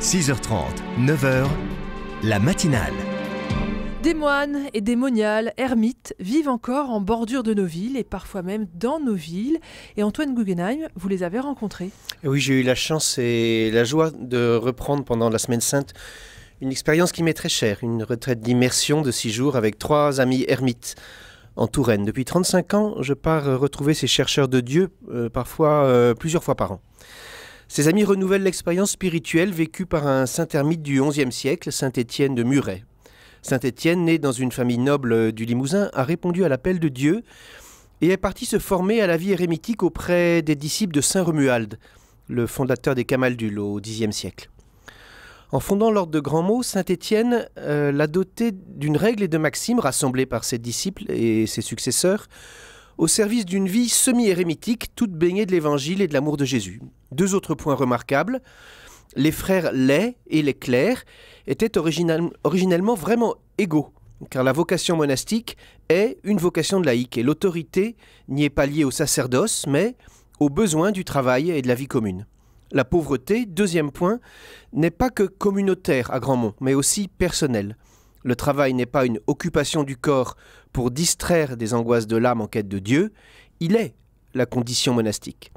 6h30, 9h, la matinale. Des moines et des moniales, ermites, vivent encore en bordure de nos villes et parfois même dans nos villes. Et Antoine Guggenheim, vous les avez rencontrés. Oui, j'ai eu la chance et la joie de reprendre pendant la Semaine Sainte une expérience qui m'est très chère, une retraite d'immersion de 6 jours avec 3 amis ermites en Touraine. Depuis 35 ans, je pars retrouver ces chercheurs de Dieu, parfois plusieurs fois par an. Ces amis renouvellent l'expérience spirituelle vécue par un saint ermite du XIe siècle, saint Étienne de Muret. Saint Étienne, né dans une famille noble du Limousin, a répondu à l'appel de Dieu et est parti se former à la vie érémitique auprès des disciples de saint Romuald, le fondateur des Camaldules au Xe siècle. En fondant l'ordre de Grand-Mot, saint Étienne l'a doté d'une règle et de maximes rassemblées par ses disciples et ses successeurs au service d'une vie semi-érémitique, toute baignée de l'évangile et de l'amour de Jésus. 2 autres points remarquables. Les frères Lay et les clercs étaient originellement vraiment égaux, car la vocation monastique est une vocation de laïque et l'autorité n'y est pas liée au sacerdoce, mais aux besoins du travail et de la vie commune. La pauvreté, 2e point, n'est pas que communautaire à Grandmont, mais aussi personnelle. Le travail n'est pas une occupation du corps pour distraire des angoisses de l'âme en quête de Dieu, il est la condition monastique.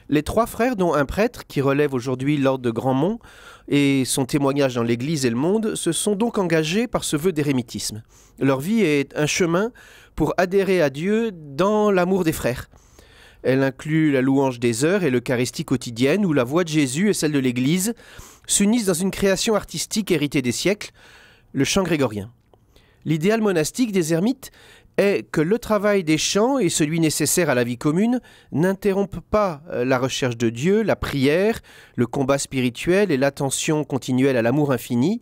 Les 3 frères, dont un prêtre qui relève aujourd'hui l'ordre de Grandmont et son témoignage dans l'Église et le monde, se sont donc engagés par ce vœu d'érémitisme. Leur vie est un chemin pour adhérer à Dieu dans l'amour des frères. Elle inclut la louange des heures et l'Eucharistie quotidienne où la voix de Jésus et celle de l'Église s'unissent dans une création artistique héritée des siècles, le chant grégorien. L'idéal monastique des ermites est que le travail des chants et celui nécessaire à la vie commune n'interrompent pas la recherche de Dieu, la prière, le combat spirituel et l'attention continuelle à l'amour infini,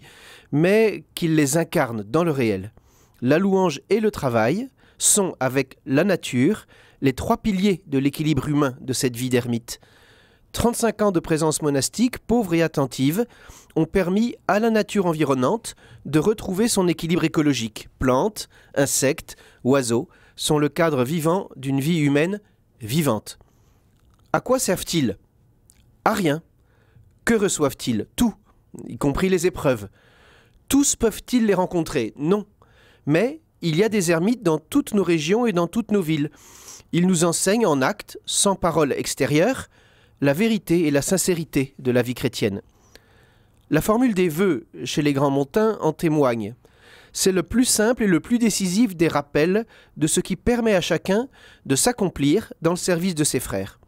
mais qu'ils les incarnent dans le réel. La louange et le travail sont, avec la nature, les 3 piliers de l'équilibre humain de cette vie d'ermite. 35 ans de présence monastique, pauvre et attentive, ont permis à la nature environnante de retrouver son équilibre écologique. Plantes, insectes, oiseaux sont le cadre vivant d'une vie humaine vivante. À quoi servent-ils? À rien. Que reçoivent-ils? Tout, y compris les épreuves. Tous peuvent-ils les rencontrer? Non. Mais il y a des ermites dans toutes nos régions et dans toutes nos villes. Ils nous enseignent en actes, sans parole extérieure, la vérité et la sincérité de la vie chrétienne. La formule des vœux chez les Grandmontains en témoigne. C'est le plus simple et le plus décisif des rappels de ce qui permet à chacun de s'accomplir dans le service de ses frères.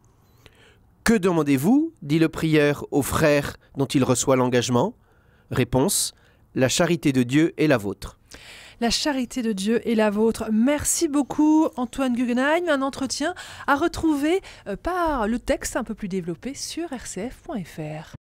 « Que demandez-vous » dit le prieur aux frères dont il reçoit l'engagement. Réponse : la charité de Dieu est la vôtre. La charité de Dieu est la vôtre. Merci beaucoup Antoine Guggenheim. Un entretien à retrouver par le texte un peu plus développé sur rcf.fr.